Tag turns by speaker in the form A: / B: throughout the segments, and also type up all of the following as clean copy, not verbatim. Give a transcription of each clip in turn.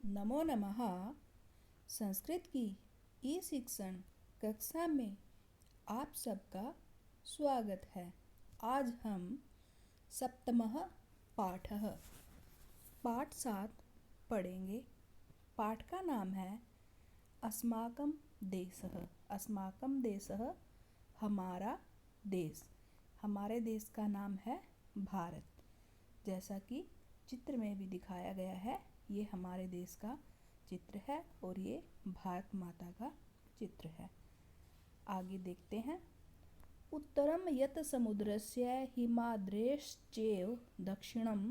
A: नमो नमः। संस्कृत की ई शिक्षण कक्षा में आप सबका स्वागत है। आज हम सप्तमः पाठः पाठ 7 पढ़ेंगे। पाठ का नाम है अस्माकं देशः। अस्माकं देशः हमारा देश। हमारे देश का नाम है भारत। जैसा कि चित्र में भी दिखाया गया है, ये हमारे देश का चित्र है और ये भारत माता का चित्र है। आगे देखते हैं। उत्तरम यत समुद्रस्य हिमाद्रेश्चैव दक्षिणम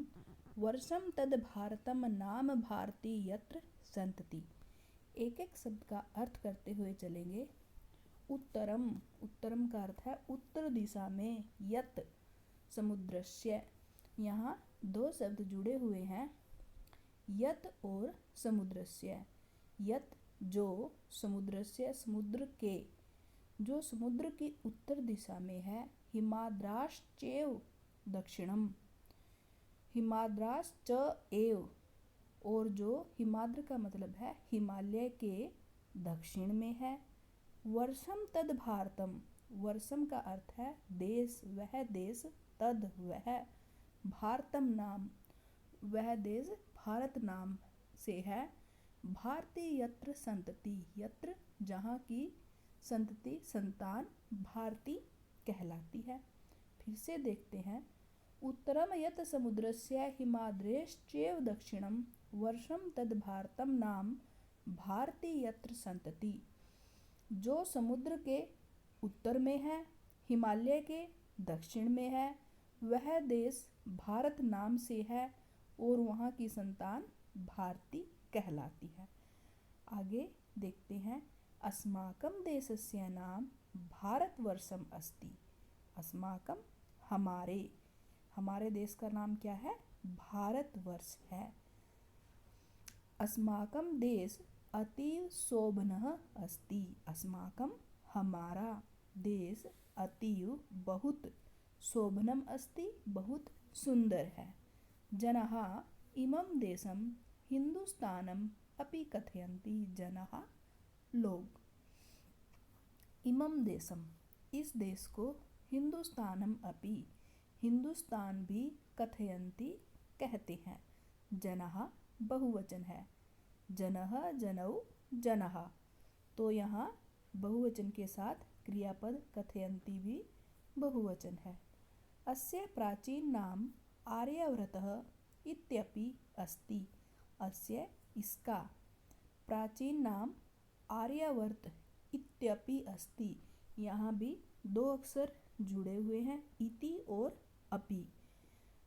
A: वर्षम तद भारतम नाम भारती यत्र संतति। एक एक शब्द का अर्थ करते हुए चलेंगे। उत्तरम, उत्तरम का अर्थ है उत्तर दिशा में। यत समुद्रस्य, यहाँ दो शब्द जुड़े हुए हैं, यत और समुद्रस्य। यत जो, समुद्रस्य समुद्र के, जो समुद्र की उत्तर दिशा में है। हिमाद्राश्चैव दक्षिणम, हिमाद्राश्च एव, और जो हिमाद्र का मतलब है हिमालय के दक्षिण में है। वर्षम तद भारतम, वर्षम का अर्थ है देश, वह देश, तद वह, भारतम नाम, वह देश भारत नाम से है। भारती यत्र संतति, यत्र जहाँ की, संतति संतान, भारती कहलाती है। फिर से देखते हैं। उत्तरम यत समुद्रस्य हिमाद्रेश्चैव दक्षिणम वर्षम तद भारतम नाम भारती यत्र संतति। जो समुद्र के उत्तर में है, हिमालय के दक्षिण में है, वह देश भारत नाम से है और वहाँ की संतान भारती कहलाती है। आगे देखते हैं। अस्माकं देशस्य नाम भारतवर्षम अस्ति। अस्माकं हमारे, हमारे देश का नाम क्या है? भारतवर्ष है। अस्माकं देश अतीव शोभनः अस्ति। अस्माकं हमारा देश अतीव बहुत, शोभनम अस्ति बहुत सुंदर है। जनः इमं देशं हिंदुस्तानम अपि कथयन्ति। जनः लोग, इमं देशम इस देश को, हिंदुस्तानम अपि हिंदुस्तान भी, कथयन्ति कहते हैं। जनः बहुवचन है। जनः जनौ जनः, तो यहाँ बहुवचन के साथ क्रियापद कथयन्ति भी बहुवचन है। अस्य प्राचीन नाम आर्यवर्तः इत्यपि अस्ति। अस्य इसका, प्राचीन नाम आर्यवर्त इत्यपि अस्ति। यहाँ भी दो अक्षर जुड़े हुए हैं, इति और अपि।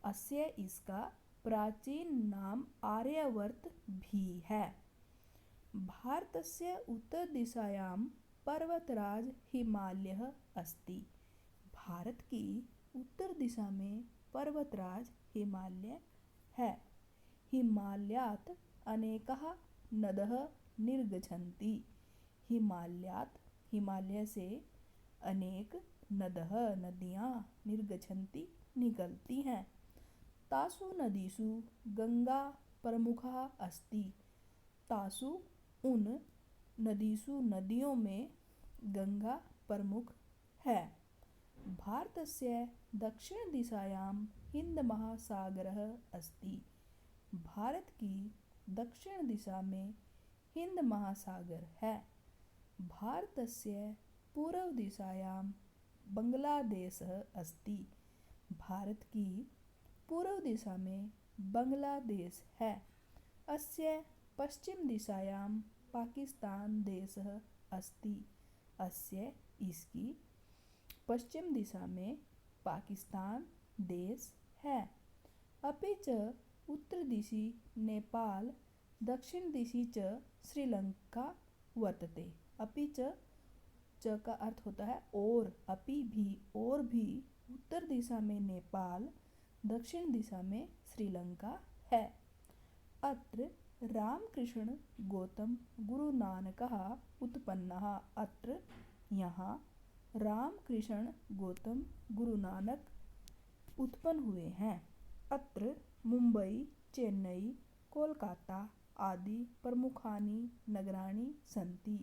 A: अस्य इसका प्राचीन नाम आर्यवर्त भी है। भारतस्य उत्तरदिशायां पर्वतराज हिमालयः अस्ति। भारत की उत्तर दिशा में पर्वतराज हिमालय है। हिमालयात् अनेकाः नद्यः निर्गच्छन्ति। हिमालयात्, हिमालय से अनेक नद्यः नदियाँ निर्गच्छन्ति निकलती हैं। तासु नदीषु गंगा प्रमुखा अस्ति। तासु उन नदीषु नदियों में गंगा प्रमुख है। भारतस्य दक्षिण दिशायां हिंद महासागरः अस्ति। भारत की दक्षिण दिशा में हिंद महासागर है। भारतस्य पूर्व दिशायां बांग्लादेशः अस्ति। भारत की पूर्व दिशा में बांग्लादेश है। अस्य पश्चिम दिशायां पाकिस्तान देशः अस्ति। अस्य इसकी पश्चिम दिशा में पाकिस्तान देश है। अपि च उत्तर दिशि नेपाल, दक्षिण दिशि च श्रीलंका वर्तते। अपि च का अर्थ होता है और, अपि भी, और भी, उत्तर दिशा में नेपाल, दक्षिण दिशा में श्रीलंका है। अत्र रामकृष्ण गौतम गुरु नानकः उत्पन्नः। अत्र यहाँ रामकृष्ण गौतम गुरु नानक उत्पन्न हुए हैं। अत्र मुंबई, चेन्नई, कोलकाता, आदि प्रमुखानि नगराणि सन्ति।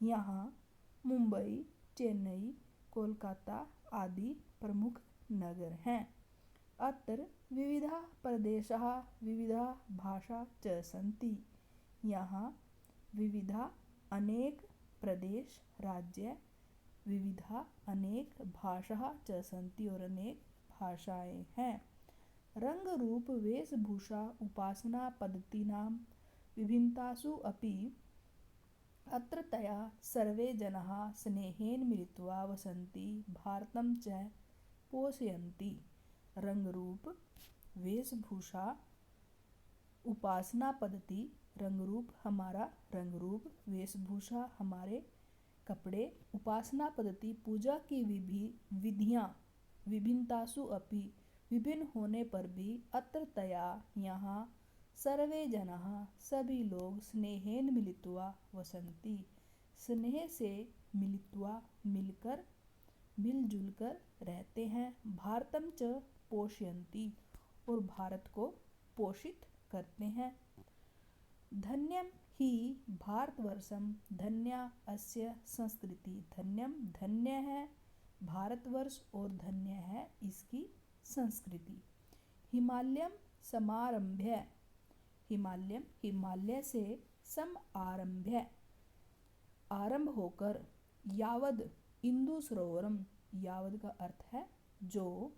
A: यहाँ मुंबई, चेन्नई, कोलकाता आदि प्रमुख नगर हैं। अत्र विविधाः प्रदेशाः विविधाः भाषा च सन्ति। यहाँ विविधा अनेक प्रदेश राज्य विविधा अनेक भाषाः च सन्ति और अनेक भाषाएं हैं। रंग रूप वेशभूषा उपासना पद्धतीनां विभिन्नतासु अपि अत्र तया सर्वे जनाः स्नेहेन मिलित्वा वसन्ति भारतं च पोषयन्ति। रंग रूप वेशभूषा उपासना पद्धति, रंग रूप हमारा रंग रूप, वेशभूषा हमारे कपड़े, उपासना पद्धति पूजा की विधियाँ विभिन्नतासु अपि विभिन्न होने पर भी अत्र तया यहाँ सर्वे जनाः सभी लोग स्नेहेन मिलित्वा वसन्ति स्नेह से मिलित्वा मिलकर मिलजुल कर रहते हैं। भारतम च पोषयन्ति और भारत को पोषित करते हैं। धन्यम ही भारतवर्षम धन्या अस्य संस्कृति। धन्यम धन्य है भारतवर्ष और धन्य है इसकी संस्कृति। हिमालयम समारंभ्य, हिमालयम हिमालय से सम आरंभ्य आरंभ होकर, यावद इंदु सरोवरम, यावद का अर्थ है जो,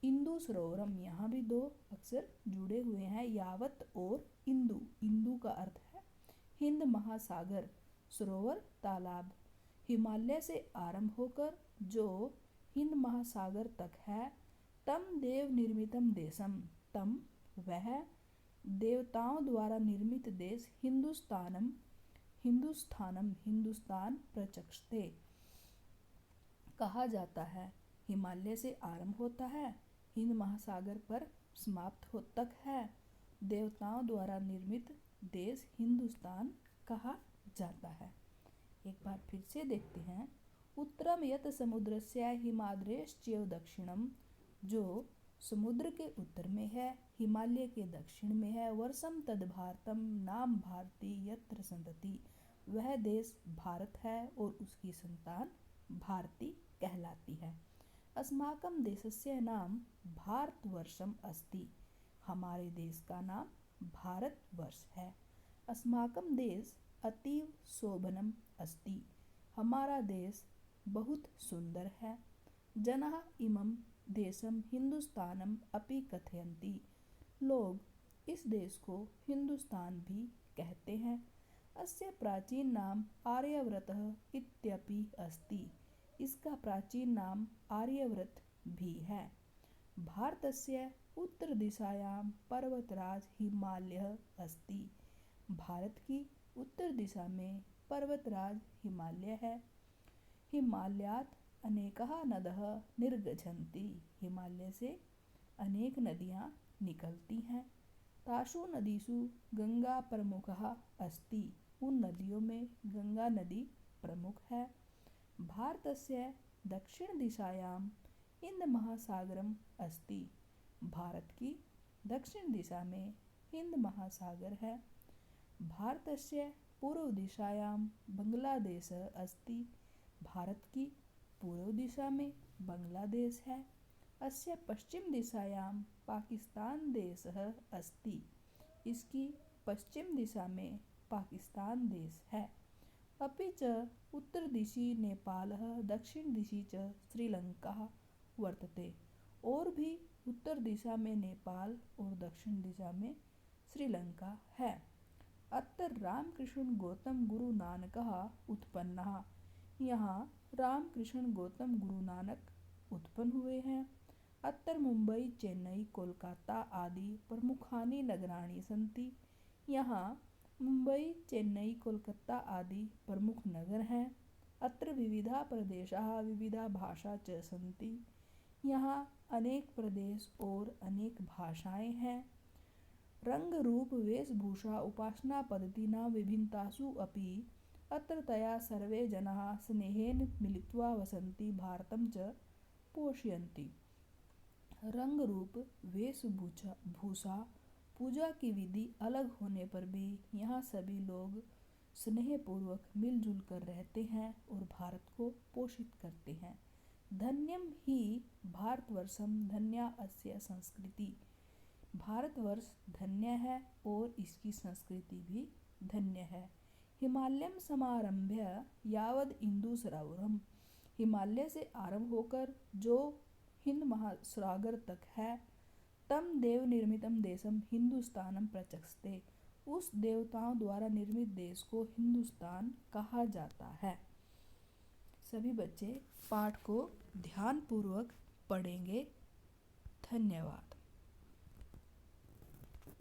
A: इंदु सरोवरम यहाँ भी दो अक्षर जुड़े हुए हैं यावत और इंदु, इंदु का अर्थ है हिंद महासागर, सरोवर तालाब, हिमालय से आरंभ होकर जो हिंद महासागर तक है। तम देव निर्मितम देशम, तम वह देवताओं द्वारा निर्मित देश, हिंदुस्तानम हिंदुस्थानम हिंदुस्तान प्रचक्षते कहा जाता है। हिमालय से आरंभ होता है, हिंद महासागर पर समाप्त हो तक है, देवताओं द्वारा निर्मित देश हिंदुस्तान कहा जाता है। एक बार फिर से देखते हैं। उत्तरम यत समुद्रस्य हिमाद्रेश्चैव दक्षिणम, जो समुद्र के उत्तर में है, हिमालय के दक्षिण में है। वर्षम तद भारतम नाम भारती यत्र संतति, वह देश भारत है और उसकी संतान भारती कहलाती है। अस्माकं देशस्य नाम भारतवर्षम अस्ति, हमारे देश का नाम भारतवर्ष है। अस्माकं देश अतीव शोभनम अस्ति, हमारा देश बहुत सुंदर है। जनाः इमं देशम हिंदुस्तानम अपि कथयन्ति, लोग इस देश को हिंदुस्तान भी कहते हैं। अस्य प्राचीन नाम आर्यव्रतः इत्यपि अस्ति, इसका प्राचीन नाम आर्यव्रत भी है। भारतस्य उत्तरदिशायां पर्वतराज हिमालयः अस्ति, भारत की उत्तर दिशा में पर्वतराज हिमालय है। हिमालयात् अनेकाः नद्यः निर्गच्छन्ति, हिमालय से अनेक नदियाँ निकलती हैं। तासु नदीषु गंगा प्रमुखः अस्ति, उन नदियों में गंगा नदी प्रमुख है। भारतस्य दक्षिण दिशायां हिंद महासागरम अस्ति, भारत की दक्षिण दिशा में हिंद महासागर है। भारतस्य पूर्व दिशायां बांग्लादेशः अस्ति, भारत की पूर्व दिशा में बांग्लादेश है। अस्य पश्चिम दिशायां पाकिस्तान देशः अस्ति, इसकी पश्चिम दिशा में पाकिस्तान देश है। अपि च उत्तर दिशि नेपालः दक्षिण दिशि च श्रीलंका वर्तते, और भी उत्तर दिशा में नेपाल और दक्षिण दिशा में श्रीलंका है। अत्र रामकृष्ण गौतम गुरु नानकः उत्पन्नः, यहाँ रामकृष्ण गौतम गुरु नानक उत्पन्न हुए हैं। अत्र मुंबई, चेन्नई, कोलकाता आदि प्रमुखानि नगराणि सन्ति, यहाँ मुंबई, चेन्नई, कोलकाता आदि प्रमुख नगर हैं। अत्र विविधा प्रदेशाः विविधा भाषा च सन्ति, यहाँ अनेक प्रदेश और अनेक भाषाएं हैं। रंग रूप वेशभूषा उपासना पद्धतीनां विभिन्नतासु अपि अत्र तया सर्वे जनाः स्नेहेन मिलित्वा वसन्ति भारतं च पोषयन्ति। रंग रूप वेशभूषा पूजा की विधि अलग होने पर भी यहाँ सभी लोग स्नेहपूर्वक मिलजुल कर रहते हैं और भारत को पोषित करते हैं। धन्यम ही भारतवर्षम धन्या अस्य संस्कृति। भारतवर्ष धन्य है और इसकी संस्कृति भी धन्य है। हिमालयम समारंभ्य यावद इंदु सरोवरम। हिमालय से आरंभ होकर जो हिंद महासागर तक है, तम देव निर्मितम देशम हिंदुस्तानम प्रचक्षते। उस देवताओं द्वारा निर्मित देश को हिंदुस्तान कहा जाता है। सभी बच्चे पाठ को ध्यानपूर्वक पढ़ेंगे। धन्यवाद।